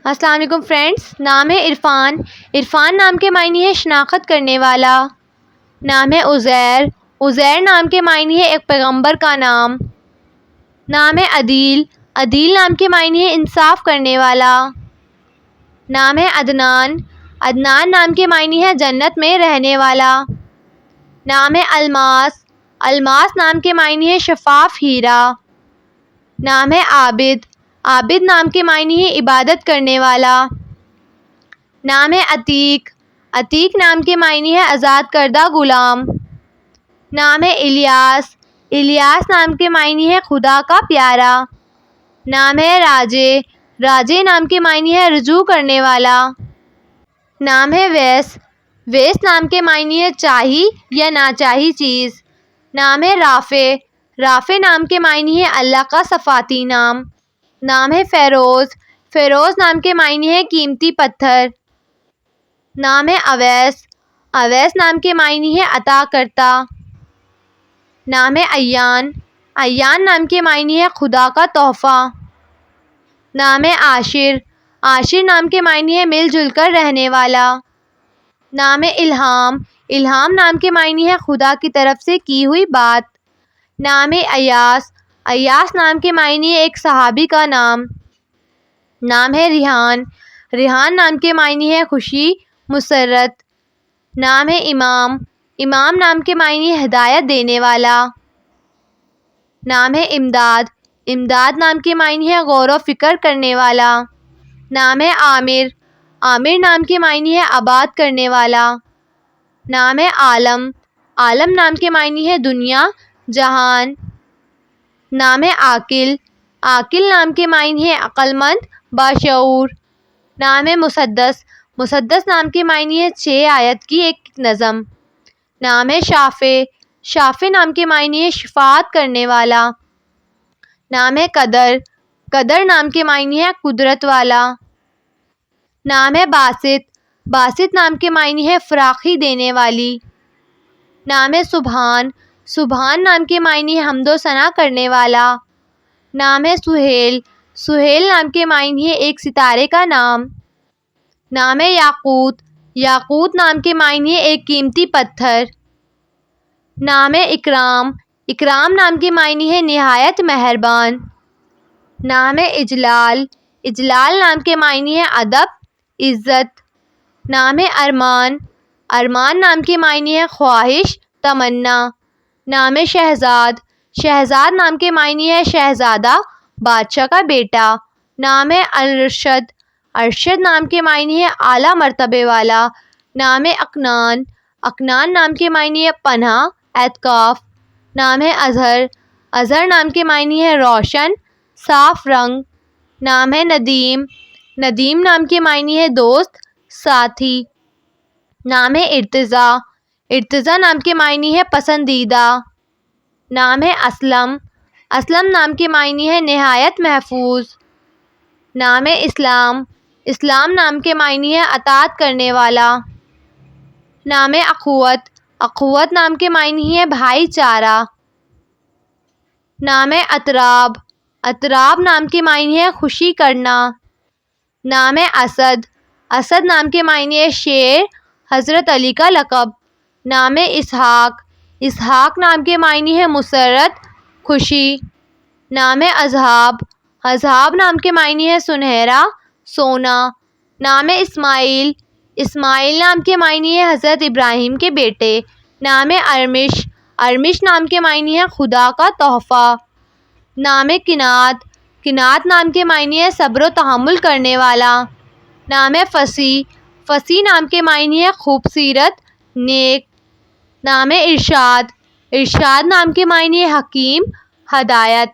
السلام علیکم فرینڈس، نام ہے عرفان۔ عرفان نام کے معنی ہے شناخت کرنے والا۔ نام ہے عزیر۔ عزیر نام کے معنی ہے ایک پیغمبر کا نام۔ نام ہے عدیل۔ عدیل نام کے معنی ہے انصاف کرنے والا۔ نام ہے عدنان۔ عدنان نام کے معنی ہے جنت میں رہنے والا۔ نام ہے الماس۔ الماس نام کے معنی ہے شفاف ہیرا۔ نام ہے عابد۔ عابد نام کے معنی ہے عبادت کرنے والا۔ نام ہے عتیق۔ عتیق نام کے معنی ہے آزاد کردہ غلام۔ نام ہے الیاس۔ الیاس نام کے معنی ہے خدا کا پیارا۔ نام ہے راجے۔ راجے نام کے معنی ہے رجوع کرنے والا۔ نام ہے ویس۔ ویس نام کے معنی ہے چاہی یا ناچاہی چیز۔ نام ہے رافع۔ رافع نام کے معنی ہے اللہ کا صفاتی نام۔ نام ہے فیروز۔ فیروز نام کے معنی ہے قیمتی پتھر۔ نام ہے اویس۔ اویس نام کے معنی ہے عطا کرتا۔ نام ہے ایان۔ ایان نام کے معنی ہے خدا کا تحفہ۔ نام ہے عاشر۔ عاشر نام کے معنی ہے مل جل کر رہنے والا۔ نام ہے الہام۔ الہام نام کے معنی ہے خدا کی طرف سے کی ہوئی بات۔ نام ہے ایاس۔ ایاس نام کے معنی ہے ایک صحابی کا نام۔ نام ہے ریحان۔ ریحان نام کے معنی ہے خوشی، مسرت۔ نام ہے امام۔ امام نام کے معنی ہے ہدایت دینے والا۔ نام ہے امداد۔ امداد نام کے معنی ہے غور و فکر کرنے والا۔ نام ہے عامر۔ عامر نام کے معنی ہے آباد کرنے والا۔ نام ہے عالم۔ عالم نام کے معنی ہے دنیا، جہان۔ نام ہے عاقل۔ عاقل نام کے معنی ہے عقل مند، باشعور۔ نام ہے مسدس۔ مسدس نام کے معنی ہے 6 آیت کی ایک نظم۔ نام ہے شافع۔ شافع نام کے معنی ہے شفاعت کرنے والا۔ نام ہے قدر۔ قدر نام کے معنی ہے قدرت والا۔ نام ہے باسط۔ باسط نام کے معنی ہے فراخی دینے والی۔ نام ہے سبحان۔ سبحان نام کے معنی ہے حمد و ثنا کرنے والا۔ نام ہے سہیل۔ سہیل نام کے معنی ہے ایک ستارے کا نام۔ نام ہے یاقوت۔ یاقوت نام کے معنی ہے ایک قیمتی پتھر۔ نام ہے اکرام۔ اکرام نام کے معنی ہے نہایت مہربان۔ نام ہے اجلال۔ اجلال نام کے معنی ہے ادب، عزت۔ نام ہے ارمان۔ ارمان نام کے معنی ہے خواہش، تمنا۔ نام ہے شہزاد۔ شہزاد نام کے معنی ہے شہزادہ، بادشاہ کا بیٹا۔ نام ہے ارشد۔ ارشد نام کے معنی ہے اعلیٰ مرتبے والا۔ نام ہے اکنان۔ اکنان نام کے معنی ہے پناہ، اعتکاف۔ نام ہے اظہر۔ اظہر نام کے معنی ہے روشن، صاف رنگ۔ نام ہے ندیم۔ ندیم نام کے معنی ہے دوست، ساتھی۔ نام ہے ارتضیٰ۔ ارتضیٰ نام کے معنی ہے پسندیدہ۔ نام ہے اسلم۔ اسلم نام کے معنی ہے نہایت محفوظ۔ نام ہے اسلام۔ اسلام نام کے معنی ہے اطاعت کرنے والا۔ نام ہے اخوت۔ اخوت نام کے معنی ہے بھائی چارہ۔ نام ہے اطراب۔ اطراب نام کے معنی ہے خوشی کرنا۔ نام ہے اسد۔ اسد نام کے معنی ہے شیر، حضرت علی کا لقب۔ نام ہے اسحاق۔ اسحاق نام کے معنی ہے مسرت، خوشی۔ نام ہے اذہاب۔ اذہاب نام کے معنی ہے سنہرا، سونا۔ نام ہے اسماعیل۔ اسماعیل نام کے معنی ہے حضرت ابراہیم کے بیٹے۔ نام ہے ارمش۔ ارمش نام کے معنی ہے خدا کا تحفہ۔ نام ہے کنات۔ کنات نام کے معنی ہے صبر و تحمل کرنے والا۔ نام ہے فصیح۔ فصیح نام کے معنی ہے خوبصورت، نیک۔ نام ہے ارشاد۔ ارشاد نام کے معنی ہے حکیم، ہدایت۔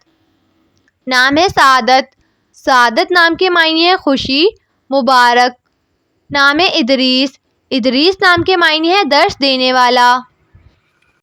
نام ہے سعادت۔ سعادت نام کے معنی ہے خوشی، مبارک۔ نام ہے ادریس۔ ادریس نام کے معنی ہے درس دینے والا۔